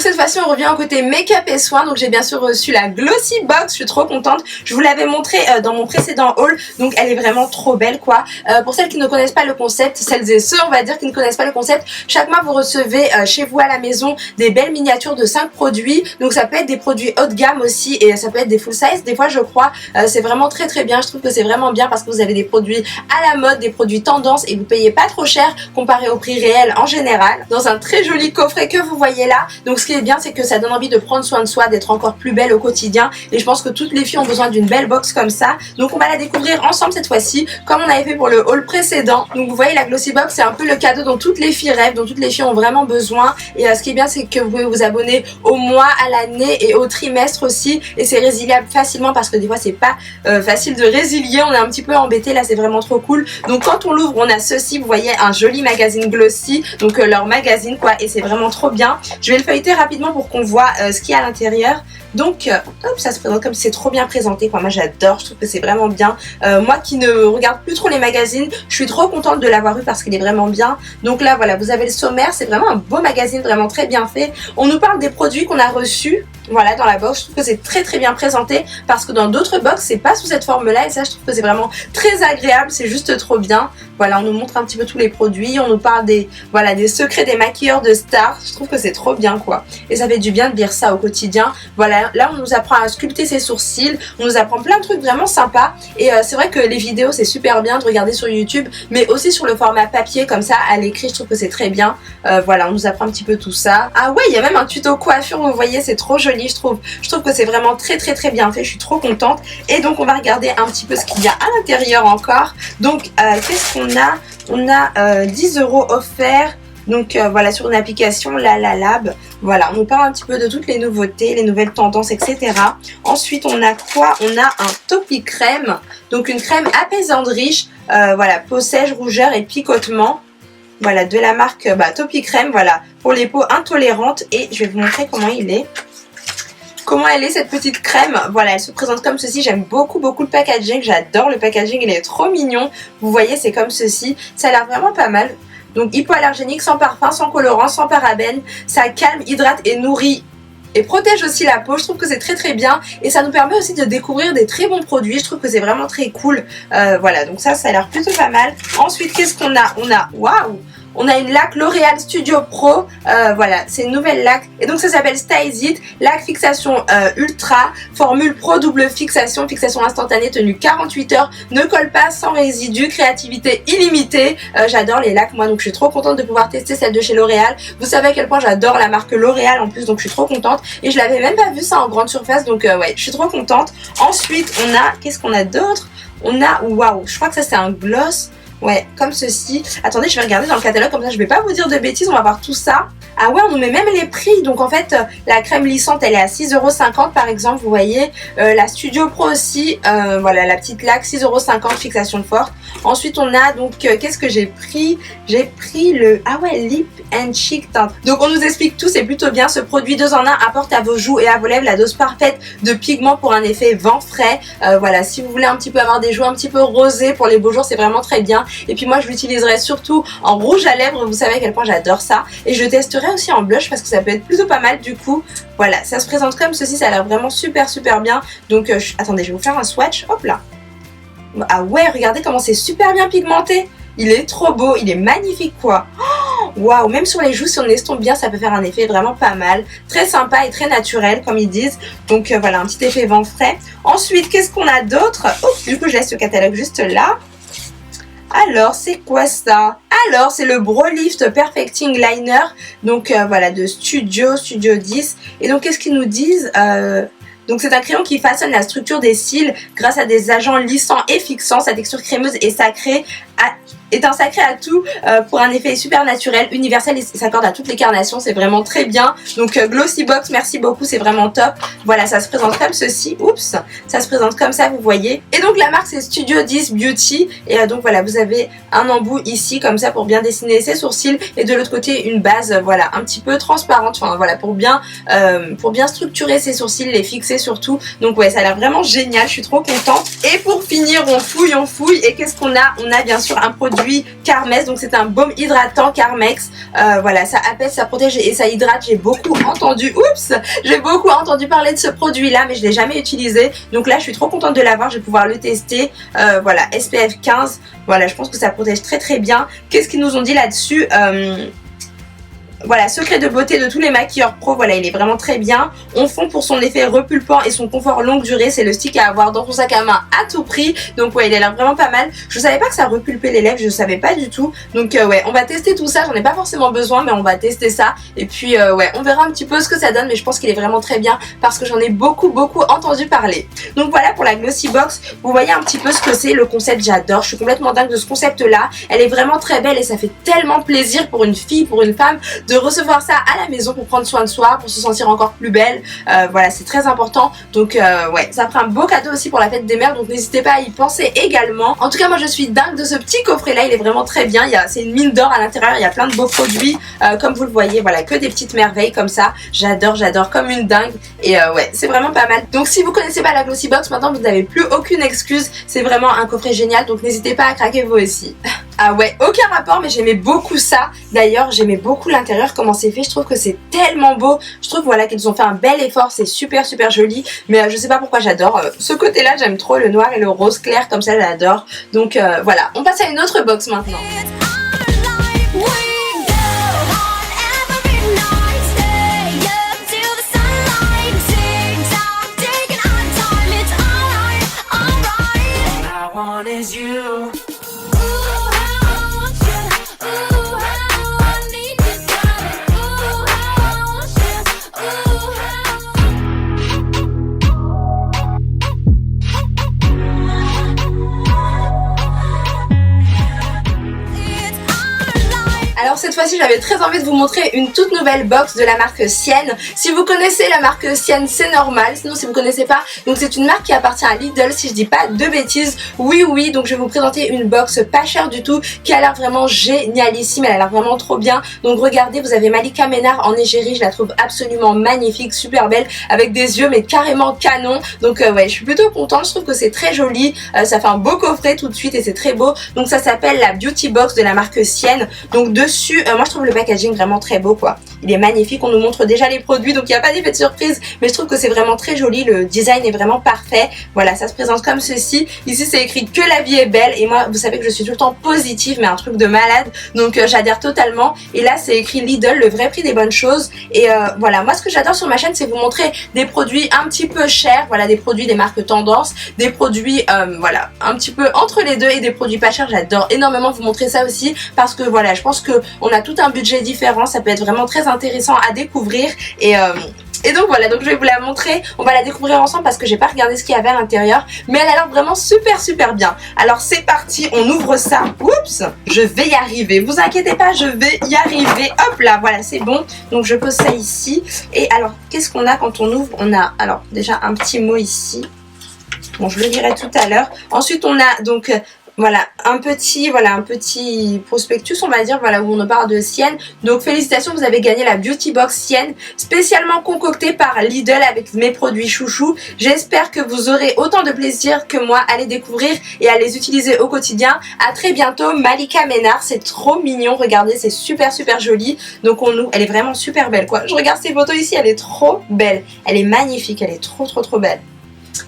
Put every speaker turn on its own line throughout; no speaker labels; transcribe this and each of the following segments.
donc cette fois-ci on revient au côté make-up et soins. Donc j'ai bien sûr reçu la Glossy Box, je suis trop contente. Je vous l'avais montré dans mon précédent haul, donc elle est vraiment trop belle quoi. Pour celles qui ne connaissent pas le concept, celles et ceux on va dire qui ne connaissent pas le concept, chaque mois vous recevez chez vous à la maison des belles miniatures de 5 produits. Donc ça peut être des produits haut de gamme aussi et ça peut être des full size des fois je crois. C'est vraiment très bien, je trouve que c'est vraiment bien parce que vous avez des produits à la mode, des produits tendance et vous payez pas trop cher comparé au prix réel en général. Dans un très joli coffret que vous voyez là. Donc ce qui est bien c'est que ça donne envie de prendre soin de soi, d'être encore plus belle au quotidien et je pense que toutes les filles ont besoin d'une belle box comme ça. Donc on va la découvrir ensemble cette fois-ci comme on avait fait pour le haul précédent. Donc vous voyez la Glossy Box c'est un peu le cadeau dont toutes les filles rêvent, dont toutes les filles ont vraiment besoin et ce qui est bien c'est que vous pouvez vous abonner au mois, à l'année et au trimestre aussi et c'est résiliable facilement parce que des fois c'est pas facile de résilier, on est un petit peu embêté là, c'est vraiment trop cool. Donc quand on l'ouvre on a ceci, vous voyez un joli magazine Glossy, donc leur magazine quoi et c'est vraiment trop bien. Je vais le feuilleter rapidement pour qu'on voit ce qu'il y a à l'intérieur. Donc hop, ça se présente comme c'est trop bien présenté quoi, moi j'adore, je trouve que c'est vraiment bien. Moi qui ne regarde plus trop les magazines, je suis trop contente de l'avoir eu parce qu'il est vraiment bien. Donc là voilà, vous avez le sommaire, c'est vraiment un beau magazine, vraiment très bien fait. On nous parle des produits qu'on a reçus. Voilà, dans la box, je trouve que c'est très bien présenté parce que dans d'autres box, c'est pas sous cette forme-là et ça, je trouve que c'est vraiment très agréable, c'est juste trop bien. Voilà, on nous montre un petit peu tous les produits, on nous parle des secrets des maquilleurs de stars. Je trouve que c'est trop bien quoi. Et ça fait du bien de lire ça au quotidien. Voilà, là on nous apprend à sculpter ses sourcils, on nous apprend plein de trucs vraiment sympas. Et c'est vrai que les vidéos, c'est super bien de regarder sur YouTube, mais aussi sur le format papier comme ça, à l'écrit, je trouve que c'est très bien. Voilà, on nous apprend un petit peu tout ça. Ah ouais, il y a même un tuto coiffure, vous voyez, c'est trop joli. Je trouve que c'est vraiment très bien fait, je suis trop contente. Et donc on va regarder un petit peu ce qu'il y a à l'intérieur encore. Donc qu'est-ce qu'on a? On a 10 € offerts. Donc voilà, sur une application Lab. Voilà, on nous parle un petit peu de toutes les nouveautés, les nouvelles tendances, etc. Ensuite on a quoi? On a un Topi crème. Donc une crème apaisante riche. Voilà, peau sèche, rougeur et picotement. Voilà, de la marque Topi crème. Voilà, pour les peaux intolérantes. Et je vais vous montrer comment il est. Comment elle est cette petite crème? Voilà, elle se présente comme ceci. J'aime beaucoup le packaging. J'adore le packaging, il est trop mignon. Vous voyez, c'est comme ceci. Ça a l'air vraiment pas mal. Donc hypoallergénique, sans parfum, sans colorant, sans parabènes. Ça calme, hydrate et nourrit. Et protège aussi la peau, je trouve que c'est très bien et ça nous permet aussi de découvrir des très bons produits, je trouve que c'est vraiment très cool. Voilà, donc ça a l'air plutôt pas mal. Ensuite, qu'est-ce qu'on a? Waouh! On a une laque L'Oréal Studio Pro, voilà, c'est une nouvelle laque et donc ça s'appelle Styles It, laque fixation ultra, formule pro double fixation, fixation instantanée, tenue 48 heures, ne colle pas, sans résidus, créativité illimitée. J'adore les laques moi, donc je suis trop contente de pouvoir tester celle de chez L'Oréal. Vous savez à quel point j'adore la marque L'Oréal en plus, donc je suis trop contente et je l'avais même pas vu ça en grande surface, donc ouais, je suis trop contente. Ensuite on a, qu'est-ce qu'on a d'autre? On a, waouh, je crois que ça c'est un gloss. Ouais, comme ceci. Attendez, je vais regarder dans le catalogue, comme ça je vais pas vous dire de bêtises, on va voir tout ça. Ah ouais, on nous met même les prix. Donc en fait, la crème lissante, elle est à 6,50 € par exemple, vous voyez. La Studio Pro aussi, voilà, la petite laque, 6,50 € fixation forte. Ensuite, on a donc, qu'est-ce que j'ai pris? J'ai pris le, ah ouais, Lip and Cheek Tint. Donc on nous explique tout, c'est plutôt bien. Ce produit 2 en 1 apporte à vos joues et à vos lèvres la dose parfaite de pigments pour un effet vent frais. Voilà, si vous voulez un petit peu avoir des joues un petit peu rosées pour les beaux jours, c'est vraiment très bien. Et puis moi je l'utiliserai surtout en rouge à lèvres, vous savez à quel point j'adore ça. Et je testerai aussi en blush parce que ça peut être plutôt pas mal du coup. Voilà, ça se présente comme ceci, ça a l'air vraiment super bien. Donc attendez, je vais vous faire un swatch, hop là. Ah ouais, regardez comment c'est super bien pigmenté. Il est trop beau, il est magnifique quoi. Waouh, même sur les joues, si on estompe bien, ça peut faire un effet vraiment pas mal. Très sympa et très naturel, comme ils disent. Donc voilà, un petit effet vent frais. Ensuite, qu'est-ce qu'on a d'autre? Oh, du coup, je laisse le catalogue juste là. Alors, c'est quoi ça? Alors, c'est le Brow Lift Perfecting Liner. Donc voilà, de Studio 10. Et donc, qu'est-ce qu'ils nous disent? Donc c'est un crayon qui façonne la structure des cils grâce à des agents lissants et fixants. Sa texture crémeuse et sacrée est un sacré atout pour un effet super naturel, universel et s'accorde à toutes les carnations. C'est vraiment très bien. Donc Glossy Box, merci beaucoup, c'est vraiment top. Voilà, ça se présente comme ceci. Oups, ça se présente comme ça, vous voyez. Et donc la marque c'est Studio 10 Beauty. Et donc voilà, vous avez un embout ici comme ça pour bien dessiner ses sourcils. Et de l'autre côté une base, voilà, un petit peu transparente. Enfin voilà, pour bien structurer ses sourcils, les fixer surtout. Donc ouais, ça a l'air vraiment génial, je suis trop contente. Et pour finir, on fouille. Et qu'est-ce qu'on a? On a bien sûr un produit produit Carmex, donc c'est un baume hydratant Carmex. Voilà, ça apaise, ça protège et ça hydrate. J'ai beaucoup entendu, parler de ce produit là, mais je l'ai jamais utilisé, donc là je suis trop contente de l'avoir. Je vais pouvoir le tester. Voilà, SPF 15, voilà, je pense que ça protège très très bien. Qu'est-ce qu'ils nous ont dit là-dessus? Voilà, secret de beauté de tous les maquilleurs pro, voilà, il est vraiment très bien. On fond pour son effet repulpant et son confort longue durée, c'est le stick à avoir dans son sac à main à tout prix. Donc ouais, il a l'air vraiment pas mal. Je savais pas que ça repulpait les lèvres, je savais pas du tout. Donc ouais, on va tester tout ça, j'en ai pas forcément besoin, mais on va tester ça. Et puis ouais, on verra un petit peu ce que ça donne, mais je pense qu'il est vraiment très bien parce que j'en ai beaucoup entendu parler. Donc voilà pour la Glossy Box, vous voyez un petit peu ce que c'est, le concept, j'adore. Je suis complètement dingue de ce concept là. Elle est vraiment très belle et ça fait tellement plaisir pour une fille, pour une femme, de recevoir ça à la maison pour prendre soin de soi, pour se sentir encore plus belle. Voilà, c'est très important. Donc ouais, ça fera un beau cadeau aussi pour la fête des mères, donc n'hésitez pas à y penser également. En tout cas, moi je suis dingue de ce petit coffret là, il est vraiment très bien. C'est une mine d'or à l'intérieur, il y a plein de beaux produits, comme vous le voyez, voilà, que des petites merveilles comme ça. J'adore comme une dingue. Et ouais, c'est vraiment pas mal. Donc si vous connaissez pas la Glossy Box, maintenant vous n'avez plus aucune excuse. C'est vraiment un coffret génial, donc n'hésitez pas à craquer vous aussi. Ah ouais, aucun rapport, mais j'aimais beaucoup ça. D'ailleurs, j'aimais beaucoup l'intérieur, comment c'est fait. Je trouve que c'est tellement beau. Je trouve voilà qu'ils ont fait un bel effort, c'est super joli. Mais je sais pas pourquoi j'adore. Ce côté-là, j'aime trop le noir et le rose clair, comme ça j'adore. Donc voilà, on passe à une autre box maintenant. Alors cette fois-ci j'avais très envie de vous montrer une toute nouvelle box de la marque Sienne. Si vous connaissez la marque Sienne, c'est normal, sinon si vous connaissez pas, donc c'est une marque qui appartient à Lidl si je dis pas de bêtises. Oui, donc je vais vous présenter une box pas chère du tout qui a l'air vraiment génialissime, elle a l'air vraiment trop bien. Donc regardez, vous avez Malika Ménard en égérie, je la trouve absolument magnifique, super belle, avec des yeux mais carrément canon. Donc ouais, je suis plutôt contente, je trouve que c'est très joli, ça fait un beau coffret tout de suite et c'est très beau. Donc ça s'appelle la Beauty Box de la marque Sienne. Donc dessus, moi je trouve le packaging vraiment très beau quoi. Il est magnifique, on nous montre déjà les produits, donc il n'y a pas d'effet de surprise, mais je trouve que c'est vraiment très joli, le design est vraiment parfait. Voilà, ça se présente comme ceci. Ici c'est écrit que la vie est belle, et moi vous savez que je suis tout le temps positive, mais un truc de malade, donc j'adhère totalement. Et là c'est écrit Lidl, le vrai prix des bonnes choses. Et voilà, moi ce que j'adore sur ma chaîne, c'est vous montrer des produits un petit peu chers, voilà, des produits des marques tendance, des produits voilà, un petit peu entre les deux, et des produits pas chers. J'adore énormément vous montrer ça aussi, parce que voilà, je pense que on a tout un budget différent, ça peut être vraiment très intéressant à découvrir. Et donc voilà, donc je vais vous la montrer, on va la découvrir ensemble parce que j'ai pas regardé ce qu'il y avait à l'intérieur, mais elle a l'air vraiment super bien. Alors c'est parti, on ouvre ça. Oups, je vais y arriver, vous inquiétez pas, je vais y arriver. Hop là, voilà, c'est bon. Donc je pose ça ici. Et alors qu'est-ce qu'on a quand on ouvre? On a alors déjà un petit mot ici. Bon, je le lirai tout à l'heure. Ensuite on a donc voilà, un petit prospectus, on va dire, voilà, où on nous parle de Sienne. Donc félicitations, vous avez gagné la Beauty Box Sienne, spécialement concoctée par Lidl avec mes produits chouchous. J'espère que vous aurez autant de plaisir que moi à les découvrir et à les utiliser au quotidien. À très bientôt. Malika Ménard, c'est trop mignon, regardez, c'est super joli. Donc on ouvre, elle est vraiment super belle quoi. Je regarde ces photos ici, elle est trop belle, elle est magnifique, elle est trop belle.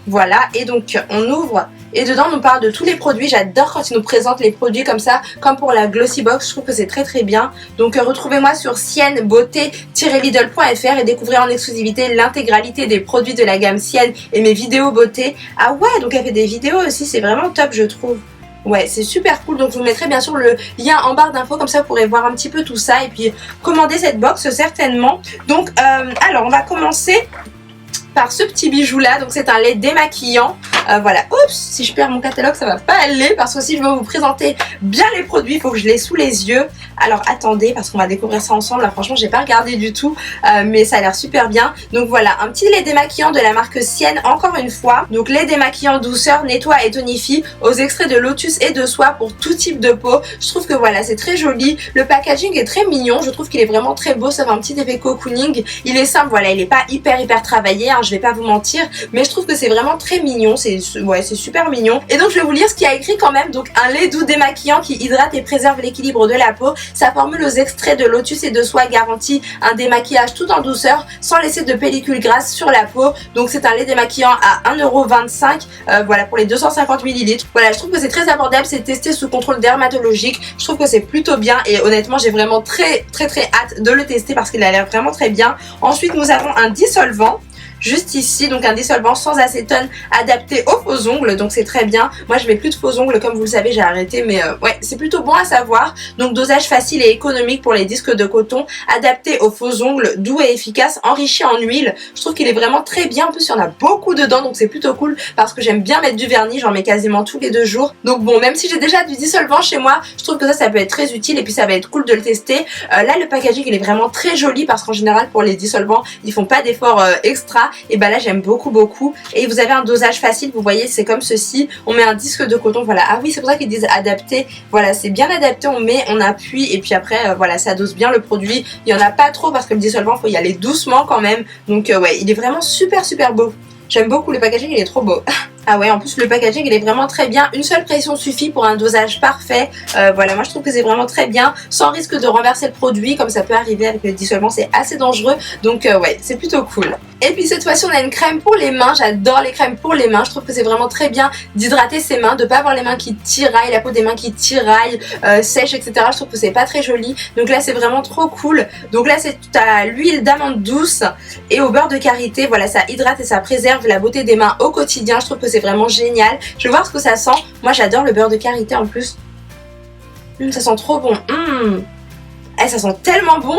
Voilà, et donc on ouvre et dedans on nous parle de tous les produits. J'adore quand ils nous présentent les produits comme ça, comme pour la Glossy Box, je trouve que c'est très bien. Donc retrouvez-moi sur siennebeauté-lidl.fr et découvrez en exclusivité l'intégralité des produits de la gamme Sienne et mes vidéos beauté. Ah ouais, donc elle fait des vidéos aussi, c'est vraiment top je trouve. Ouais, c'est super cool, donc je vous mettrai bien sûr le lien en barre d'infos, comme ça vous pourrez voir un petit peu tout ça et puis commander cette box certainement. Donc alors on va commencer par ce petit bijou là, donc c'est un lait démaquillant. Voilà, oups, si je perds mon catalogue ça va pas aller, parce que si je veux vous présenter bien les produits, il faut que je l'ai sous les yeux. Alors attendez, parce qu'on va découvrir ça ensemble. Là franchement j'ai pas regardé du tout, mais ça a l'air super bien. Donc voilà, un petit lait démaquillant de la marque Sienne, encore une fois. Donc lait démaquillant douceur, nettoie et tonifie aux extraits de lotus et de soie pour tout type de peau. Je trouve que voilà, c'est très joli, le packaging est très mignon, je trouve qu'il est vraiment très beau, ça fait un petit effet cocooning. Il est simple, voilà, il est pas hyper travaillé, hein. hein, je vais pas vous mentir, mais je trouve que c'est vraiment très mignon, c'est super mignon. Et donc je vais vous lire ce qu'il y a écrit quand même. Donc un lait doux démaquillant qui hydrate et préserve l'équilibre de la peau. Sa formule aux extraits de lotus et de soie garantit un démaquillage tout en douceur sans laisser de pellicule grasse sur la peau. Donc c'est un lait démaquillant à 1,25 €, voilà, pour les 250 ml. Voilà, je trouve que c'est très abordable, c'est testé sous contrôle dermatologique. Je trouve que c'est plutôt bien et honnêtement j'ai vraiment très hâte de le tester parce qu'il a l'air vraiment très bien. Ensuite nous avons un dissolvant juste ici, donc un dissolvant sans acétone adapté aux faux ongles, donc c'est très bien. Moi je mets plus de faux ongles, comme vous le savez, j'ai arrêté, mais ouais, c'est plutôt bon à savoir. Donc dosage facile et économique pour les disques de coton, adapté aux faux ongles, doux et efficace, enrichi en huile. Je trouve qu'il est vraiment très bien, en plus il y en a beaucoup dedans, donc c'est plutôt cool parce que j'aime bien mettre du vernis, j'en mets quasiment tous les 2 jours. Donc bon, même si j'ai déjà du dissolvant chez moi, je trouve que ça peut être très utile et puis ça va être cool de le tester. Là le packaging il est vraiment très joli parce qu'en général pour les dissolvants ils font pas d'efforts extra. Et bah là j'aime beaucoup et vous avez un dosage facile, vous voyez c'est comme ceci, on met un disque de coton, voilà, ah oui c'est pour ça qu'ils disent adapté, voilà c'est bien adapté, on met, on appuie et puis après voilà ça dose bien le produit, il y en a pas trop parce que le dissolvant faut y aller doucement quand même, donc ouais il est vraiment super beau, j'aime beaucoup le packaging, il est trop beau. Ah ouais, en plus le packaging il est vraiment très bien, une seule pression suffit pour un dosage parfait, voilà moi je trouve que c'est vraiment très bien, sans risque de renverser le produit comme ça peut arriver avec le dissolvant, c'est assez dangereux, donc ouais c'est plutôt cool. Et puis cette fois-ci on a une crème pour les mains, j'adore les crèmes pour les mains, je trouve que c'est vraiment très bien d'hydrater ses mains, de pas avoir les mains qui tiraillent, la peau des mains qui tiraille, sèche etc, je trouve que c'est pas très joli, donc là c'est vraiment trop cool. Donc là c'est à l'huile d'amande douce et au beurre de karité, voilà ça hydrate et ça préserve la beauté des mains au quotidien, je trouve que c'est vraiment génial. Je vais voir ce que ça sent, moi j'adore le beurre de karité en plus, ça sent trop bon, ça sent tellement bon.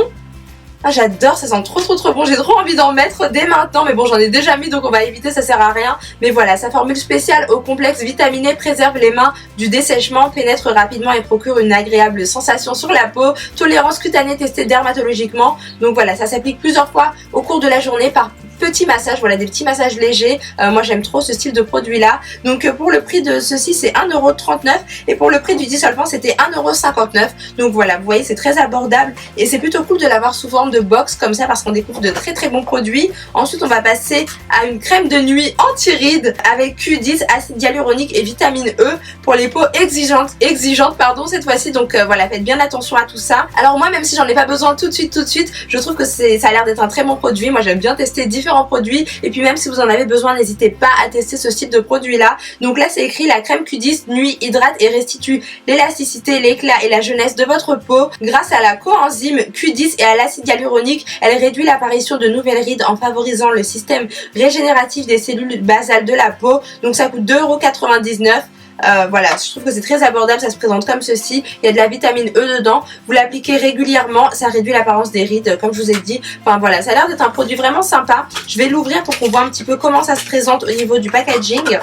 Ah j'adore, ça sent trop bon, j'ai trop envie d'en mettre dès maintenant, mais bon j'en ai déjà mis donc on va éviter, ça sert à rien. Mais voilà, sa formule spéciale au complexe vitaminé préserve les mains du dessèchement, pénètre rapidement et procure une agréable sensation sur la peau, tolérance cutanée testée dermatologiquement. Donc voilà, ça s'applique plusieurs fois au cours de la journée par petits massages, voilà des petits massages légers, moi j'aime trop ce style de produit là. Donc pour le prix de ceci c'est 1,39 € et pour le prix du dissolvant c'était 1,59 €. Donc voilà, vous voyez c'est très abordable et c'est plutôt cool de l'avoir sous forme de box comme ça parce qu'on découvre de très bons produits. Ensuite on va passer à une crème de nuit anti-rides avec Q10, acide hyaluronique et vitamine E pour les peaux exigeantes pardon cette fois-ci, donc voilà faites bien attention à tout ça. Alors moi même si j'en ai pas besoin tout de suite, je trouve que ça a l'air d'être un très bon produit, moi j'aime bien tester différents produits et puis même si vous en avez besoin n'hésitez pas à tester ce type de produit là. Donc là c'est écrit la crème Q10 nuit hydrate et restitue l'élasticité, l'éclat et la jeunesse de votre peau grâce à la coenzyme Q10 et à l'acide hyaluronique. Elle réduit l'apparition de nouvelles rides en favorisant le système régénératif des cellules basales de la peau. Donc ça coûte 2,99 €. Voilà, je trouve que c'est très abordable, ça se présente comme ceci, il y a de la vitamine E dedans, vous l'appliquez régulièrement, ça réduit l'apparence des rides comme je vous ai dit, enfin voilà, ça a l'air d'être un produit vraiment sympa. Je vais l'ouvrir pour qu'on voit un petit peu comment ça se présente au niveau du packaging.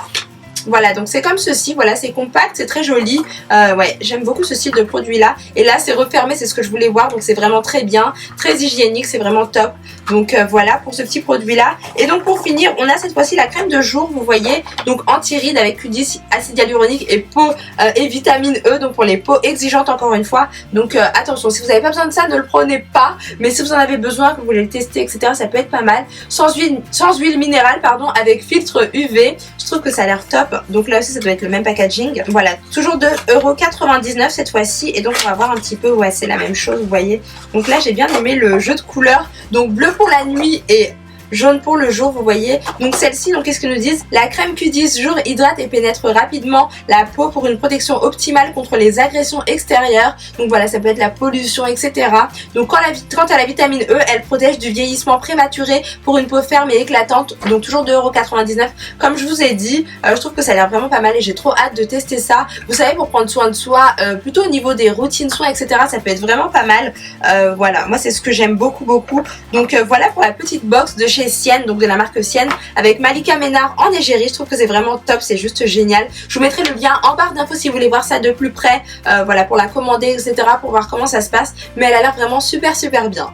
Voilà, donc c'est comme ceci, voilà, c'est compact, c'est très joli, ouais, j'aime beaucoup ce style de produit là, et là c'est refermé, c'est ce que je voulais voir, donc c'est vraiment très bien, très hygiénique, c'est vraiment top, donc voilà pour ce petit produit là. Et donc pour finir, on a cette fois-ci la crème de jour, vous voyez, donc anti-rides avec Q10, acide hyaluronique et peau et vitamine E, donc pour les peaux exigeantes encore une fois, donc attention, si vous n'avez pas besoin de ça, ne le prenez pas, mais si vous en avez besoin, que vous voulez le tester, etc., ça peut être pas mal, sans huile minérale, pardon, avec filtre UV, je trouve que ça a l'air top. Donc là aussi ça doit être le même packaging. Voilà, toujours 2,99 € cette fois-ci. Et donc on va voir un petit peu, ouais c'est la même chose vous voyez. Donc là j'ai bien aimé le jeu de couleurs. Donc bleu pour la nuit et jaune pour le jour, vous voyez. Donc celle-ci, donc qu'est-ce qu'ils nous disent? La crème Q10 jour hydrate et pénètre rapidement la peau pour une protection optimale contre les agressions extérieures. Donc voilà, ça peut être la pollution, etc. Donc quant à la vitamine E, elle protège du vieillissement prématuré pour une peau ferme et éclatante. Donc toujours 2,99 €. Comme je vous ai dit, je trouve que ça a l'air vraiment pas mal et j'ai trop hâte de tester ça. Vous savez, pour prendre soin de soi, plutôt au niveau des routines soins, etc., ça peut être vraiment pas mal. Voilà, moi c'est ce que j'aime beaucoup. Donc voilà pour la petite box de chez Sienne, donc de la marque Sienne, avec Malika Ménard en égérie. Je trouve que c'est vraiment top, c'est juste génial. Je vous mettrai le lien en barre d'infos si vous voulez voir ça de plus près, voilà, pour la commander, etc., pour voir comment ça se passe. Mais elle a l'air vraiment super bien.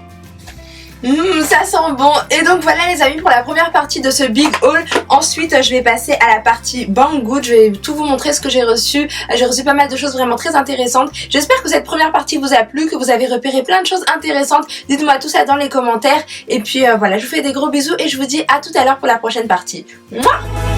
Ça sent bon. Et donc voilà les amis pour la première partie de ce big haul. Ensuite je vais passer à la partie Banggood. Je vais tout vous montrer ce que j'ai reçu. J'ai reçu pas mal de choses vraiment très intéressantes. J'espère que cette première partie vous a plu, que vous avez repéré plein de choses intéressantes. Dites-moi tout ça dans les commentaires. Et puis voilà, je vous fais des gros bisous et je vous dis à tout à l'heure pour la prochaine partie. Mouah.